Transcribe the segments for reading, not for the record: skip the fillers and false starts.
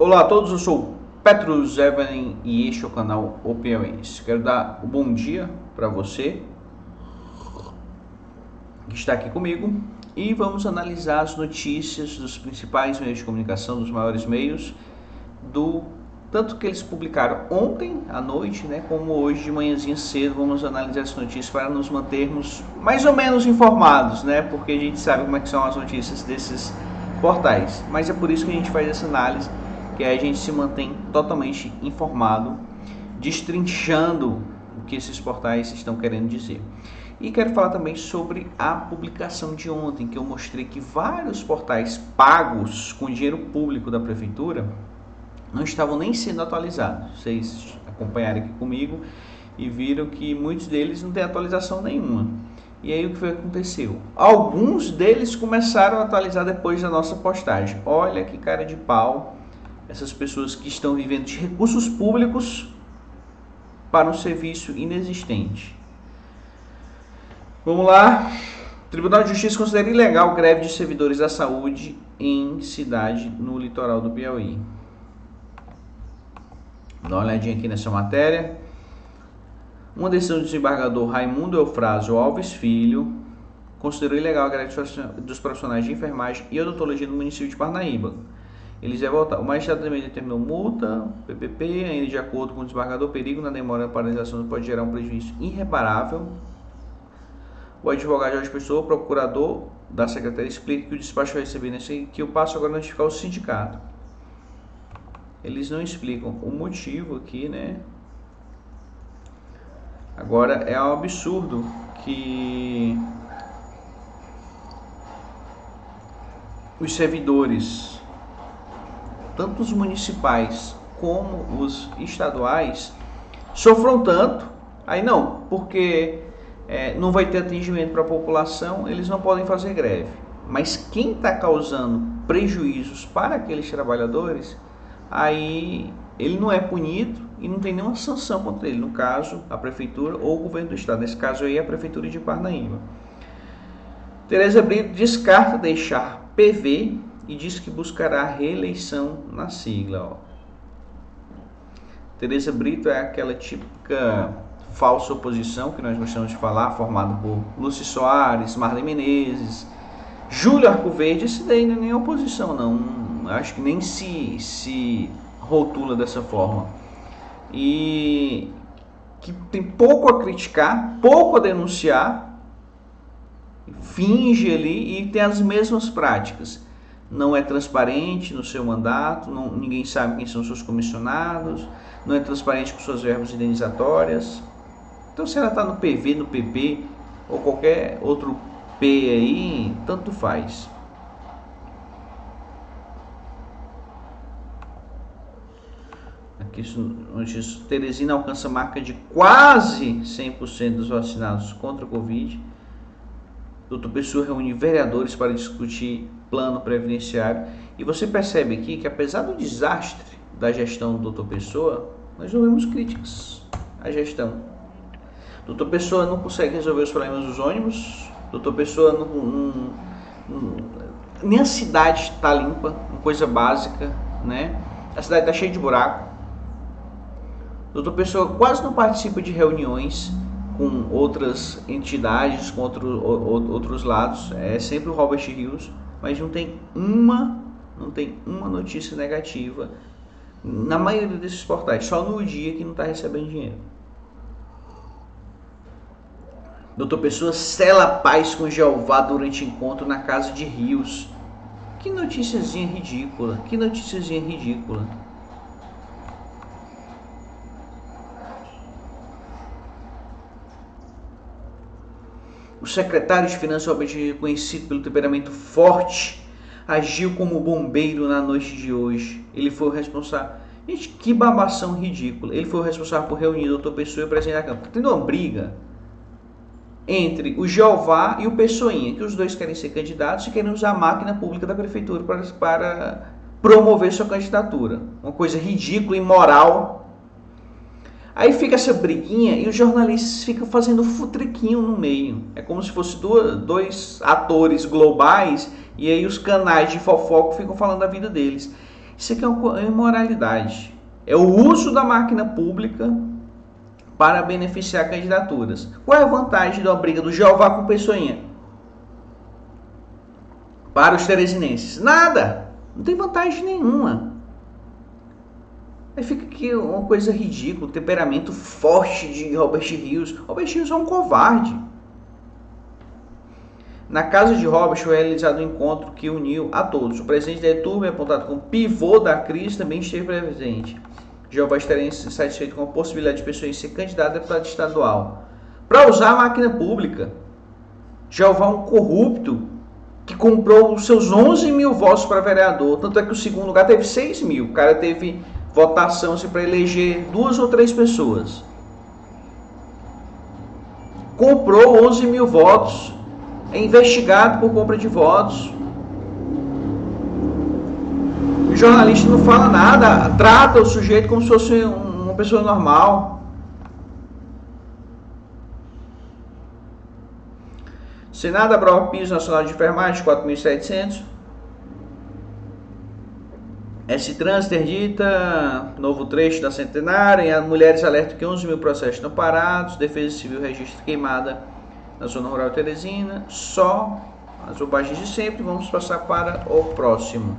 Olá a todos, eu sou o Petrus Evelyn e este é o canal Opiniões. Quero dar um bom dia para você que está aqui comigo e vamos analisar as notícias dos principais meios de comunicação, dos maiores meios, tanto que eles publicaram ontem à noite, como hoje de manhãzinha cedo. Vamos analisar as notícias para nos mantermos mais ou menos informados, porque a gente sabe como é que são as notícias desses portais, mas é por isso que a gente faz essa análise, que a gente se mantém totalmente informado, destrinchando o que esses portais estão querendo dizer. E quero falar também sobre a publicação de ontem, que eu mostrei que vários portais pagos com dinheiro público da prefeitura não estavam nem sendo atualizados. Vocês acompanharam aqui comigo e viram que muitos deles não têm atualização nenhuma. E aí o que aconteceu? Alguns deles começaram a atualizar depois da nossa postagem. Olha que cara de pau essas pessoas que estão vivendo de recursos públicos para um serviço inexistente. Vamos lá. O Tribunal de Justiça considera ilegal greve de servidores da saúde em cidade no litoral do Piauí. Dá uma olhadinha aqui nessa matéria. Uma decisão do desembargador Raimundo Eufrásio Alves Filho considerou ilegal a greve dos profissionais de enfermagem e odontologia no município de Parnaíba. Eles devem voltar. O magistrado também determinou multa, PPP, ainda de acordo com o desembargador, perigo na demora da paralisação pode gerar um prejuízo irreparável. O advogado Jorge Pessoa, procurador da Secretaria, explica que o despacho vai receber que eu passo agora a notificar o sindicato. Eles não explicam o motivo aqui, Agora é um absurdo que os servidores, tanto os municipais como os estaduais, sofram tanto. Aí não, porque não vai ter atendimento para a população, eles não podem fazer greve. Mas quem está causando prejuízos para aqueles trabalhadores, aí ele não é punido e não tem nenhuma sanção contra ele. No caso, a prefeitura ou o governo do estado. Nesse caso aí, a prefeitura de Parnaíba. Tereza Brito descarta deixar PV e diz que buscará reeleição na sigla. Tereza Brito é aquela típica falsa oposição que nós gostamos de falar, formada por Lúcio Soares, Marlene Menezes, Júlio Arcoverde. Esse daí não é nem oposição, não. Acho que nem se rotula dessa forma. E que tem pouco a criticar, pouco a denunciar, finge ali e tem as mesmas práticas. Não é transparente no seu mandato, ninguém sabe quem são seus comissionados, não é transparente com suas verbas indenizatórias. Então, se ela está no PV, no PP ou qualquer outro P aí, tanto faz. Aqui, Teresina alcança a marca de quase 100% dos vacinados contra a Covid. Doutor Pessoa reúne vereadores para discutir plano previdenciário. E você percebe aqui que, apesar do desastre da gestão do doutor Pessoa, nós não vemos críticas à gestão. Doutor Pessoa não consegue resolver os problemas dos ônibus. Doutor Pessoa nem a cidade está limpa, uma coisa básica, A cidade está cheia de buraco. Doutor Pessoa quase não participa de reuniões com outras entidades, com outros lados. É sempre o Robert Rios, mas não tem uma notícia negativa na maioria desses portais, só no dia que não está recebendo dinheiro. Doutor Pessoa sela paz com Jeová durante encontro na casa de Rios. Que noticiazinha ridícula, O secretário de Finanças, reconhecido pelo temperamento forte, agiu como bombeiro na noite de hoje. Ele foi o responsável. Gente, que babação ridícula. Ele foi o responsável por reunir o doutor Pessoa e o presidente da Câmara. Está tendo uma briga entre o Jeová e o Pessoinha, que os dois querem ser candidatos e querem usar a máquina pública da prefeitura para promover sua candidatura. Uma coisa ridícula, imoral. Aí fica essa briguinha e os jornalistas ficam fazendo futriquinho no meio. É como se fosse dois atores globais e aí os canais de fofoca ficam falando da vida deles. Isso aqui é uma imoralidade. É o uso da máquina pública para beneficiar candidaturas. Qual é a vantagem da briga do Jeová com Pessoinha? Para os teresinenses? Nada! Não tem vantagem nenhuma. Aí fica aqui uma coisa ridícula, o temperamento forte de Robert Rios. Robert Rios é um covarde. Na casa de Robert foi realizado um encontro que uniu a todos. O presidente da ETURB, apontado como pivô da crise, também esteve presente. Jeová estaria insatisfeito com a possibilidade de pessoas ser candidata a deputado estadual para usar a máquina pública. Jeová é um corrupto que comprou os seus 11 mil votos para vereador. Tanto é que o segundo lugar teve 6 mil. O cara teve votação para eleger 2 ou 3 pessoas. Comprou 11 mil votos. É investigado por compra de votos. O jornalista não fala nada, trata o sujeito como se fosse uma pessoa normal. Senado aprova piso nacional de enfermagem, 4.700. S-Trans interdita novo trecho da centenária. E as mulheres alertam que 11 mil processos estão parados. Defesa Civil registra queimada na zona rural de Teresina. Só as bobagens de sempre. Vamos passar para o próximo.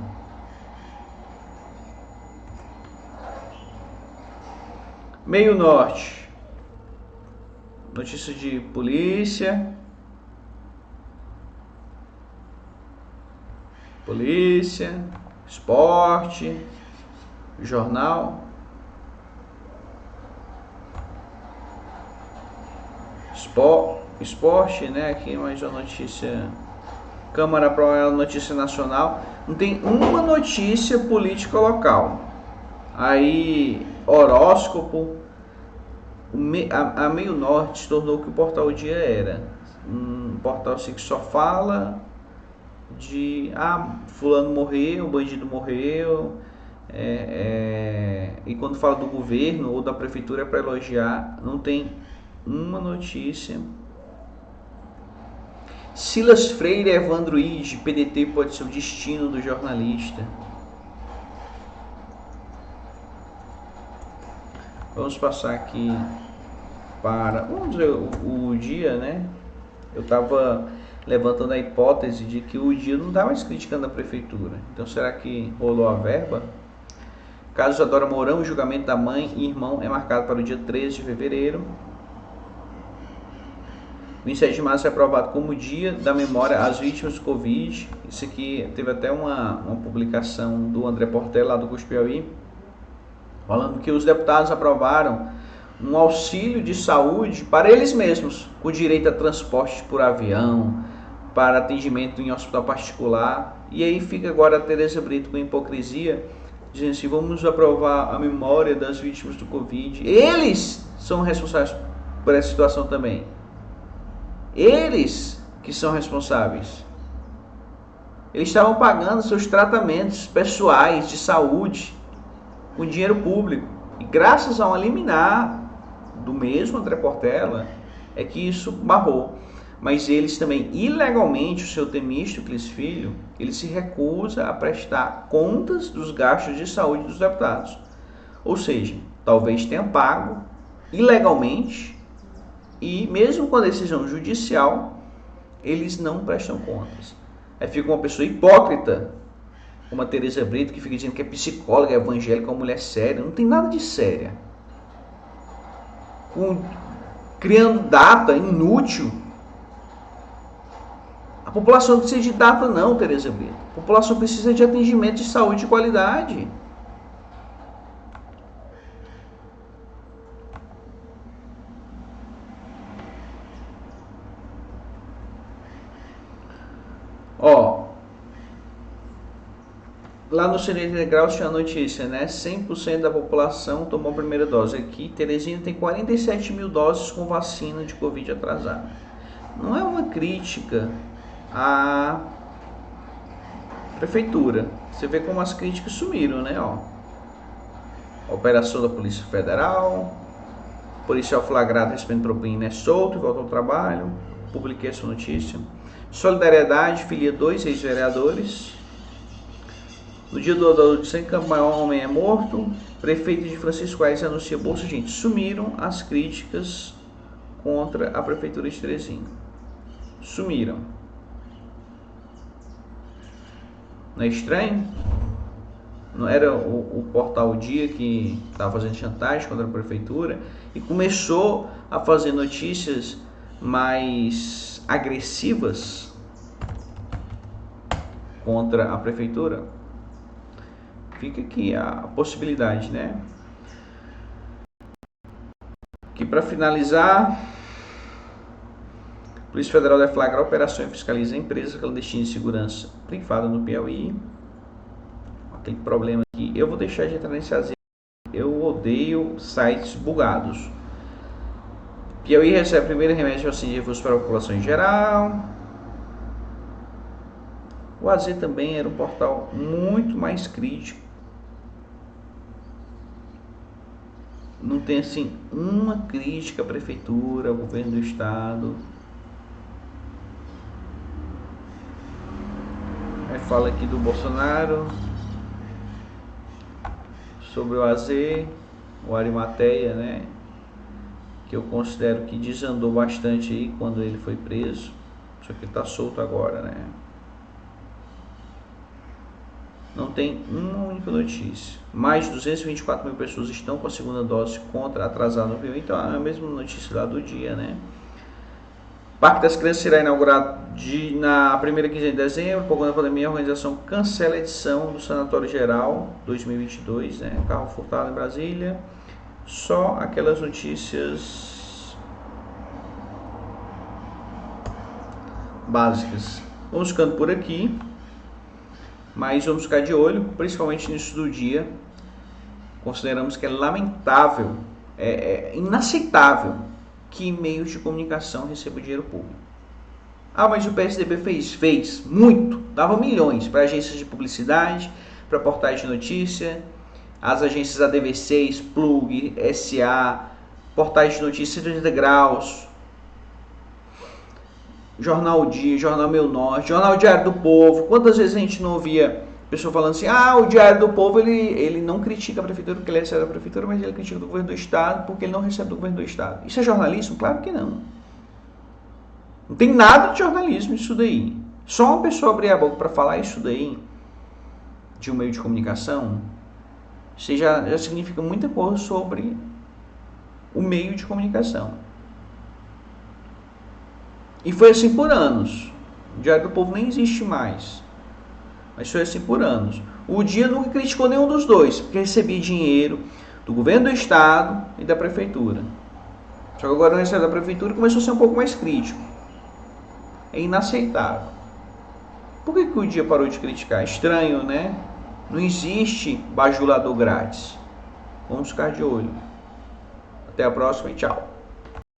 Meio Norte. Notícia de polícia. Esporte, jornal. Esporte, né? Aqui mais uma notícia. Câmara aprova a notícia nacional. Não tem uma notícia política local. Aí, horóscopo. A Meio Norte se tornou o que o Portal Dia era. Um portal assim que só fala de fulano morreu, bandido morreu, e quando fala do governo ou da prefeitura é para elogiar. Não tem uma notícia. Silas Freire e Evandro Ide, PDT pode ser o destino do jornalista. Vamos passar aqui para o Dia, né? Eu estava levantando a hipótese de que o Dia não está mais criticando a prefeitura. Então, será que rolou a verba? Caso Isadora Mourão, o julgamento da mãe e irmão é marcado para o dia 13 de fevereiro. 27 de março é aprovado como Dia da Memória às Vítimas do Covid. Isso aqui teve até uma publicação do André Portela, lá do Cusco Piauí, falando que os deputados aprovaram um auxílio de saúde para eles mesmos, com direito a transporte por avião, para atendimento em hospital particular. E aí fica agora a Tereza Brito com hipocrisia, dizendo assim: vamos aprovar a memória das vítimas do Covid. Eles são responsáveis por essa situação também. Eles que são responsáveis. Eles estavam pagando seus tratamentos pessoais de saúde com dinheiro público. E graças a uma liminar do mesmo André Portela é que isso barrou. Mas eles também, ilegalmente, o seu Temístocles Filho, ele se recusa a prestar contas dos gastos de saúde dos deputados. Ou seja, talvez tenha pago ilegalmente e mesmo com a decisão judicial, eles não prestam contas. Aí fica uma pessoa hipócrita, como a Tereza Brito, que fica dizendo que é psicóloga, é evangélica, é uma mulher séria. Não tem nada de séria. Criando data inútil. A população não precisa de data não, Tereza Brito. A população precisa de atendimento de saúde de qualidade. Lá no 180 graus tinha a notícia, né? 100% da população tomou a primeira dose. Aqui, Teresina tem 47 mil doses com vacina de Covid atrasada. Não é uma crítica à prefeitura. Você vê como as críticas sumiram, né? Operação da Polícia Federal, policial flagrado recebendo propina é solto e volta ao trabalho. Publiquei essa notícia. Solidariedade filia 2 ex-vereadores. No dia do adolescente em Campo Maior, homem é morto. Prefeito de Francisco Aires anuncia bolsa. Gente, sumiram as críticas contra a prefeitura de Teresina. Sumiram. Não é estranho? Não era o portal Dia que estava fazendo chantagem contra a prefeitura e começou a fazer notícias mais agressivas contra a prefeitura? Fica aqui a possibilidade, né? Que para finalizar, a Polícia Federal deflagra a operação e fiscaliza a empresa clandestina de segurança privada no Piauí. Tem problema aqui. Eu vou deixar de entrar nesse azeite. Eu odeio sites bugados. Piauí recebe o primeiro remédio de vacina de reforço para a população em geral. O AZ também era um portal muito mais crítico. Não tem assim uma crítica à prefeitura, ao governo do estado. Aí fala aqui do Bolsonaro, sobre o AZ, o Arimateia, né? Que eu considero que desandou bastante aí quando ele foi preso. Só que ele tá solto agora, né? Não tem uma única notícia. Mais de 224 mil pessoas estão com a segunda dose contra atrasada no Rio. Então é a mesma notícia lá do dia, né? Parque das Crianças será inaugurado na primeira quinzena de dezembro. Por conta da pandemia, a organização cancela a edição do Sanatório Geral 2022, né? Carro furtado em Brasília. Só aquelas notícias básicas. Vamos ficando por aqui. Mas vamos ficar de olho, principalmente nisso do dia. Consideramos que é lamentável, é inaceitável que meios de comunicação recebam dinheiro público. Ah, mas o PSDB fez muito, dava milhões para agências de publicidade, para portais de notícia, as agências ADV6, Plug, SA, portais de notícia 180 graus, Jornal Dia, Jornal Meu Norte, Jornal Diário do Povo. Quantas vezes a gente não ouvia pessoa falando assim, o Diário do Povo ele não critica a prefeitura porque ele recebe da prefeitura, mas ele critica do governo do estado porque ele não recebe do governo do estado. Isso é jornalismo? Claro que não. Não tem nada de jornalismo isso daí. Só uma pessoa abrir a boca para falar isso daí de um meio de comunicação, isso já significa muita coisa sobre o meio de comunicação. E foi assim por anos. O Diário do Povo nem existe mais. Mas foi assim por anos. O Dia nunca criticou nenhum dos dois, porque recebia dinheiro do governo do estado e da prefeitura. Só que agora não recebe da prefeitura e começou a ser um pouco mais crítico. É inaceitável. Por que o Dia parou de criticar? Estranho, né? Não existe bajulador grátis. Vamos ficar de olho. Até a próxima e tchau.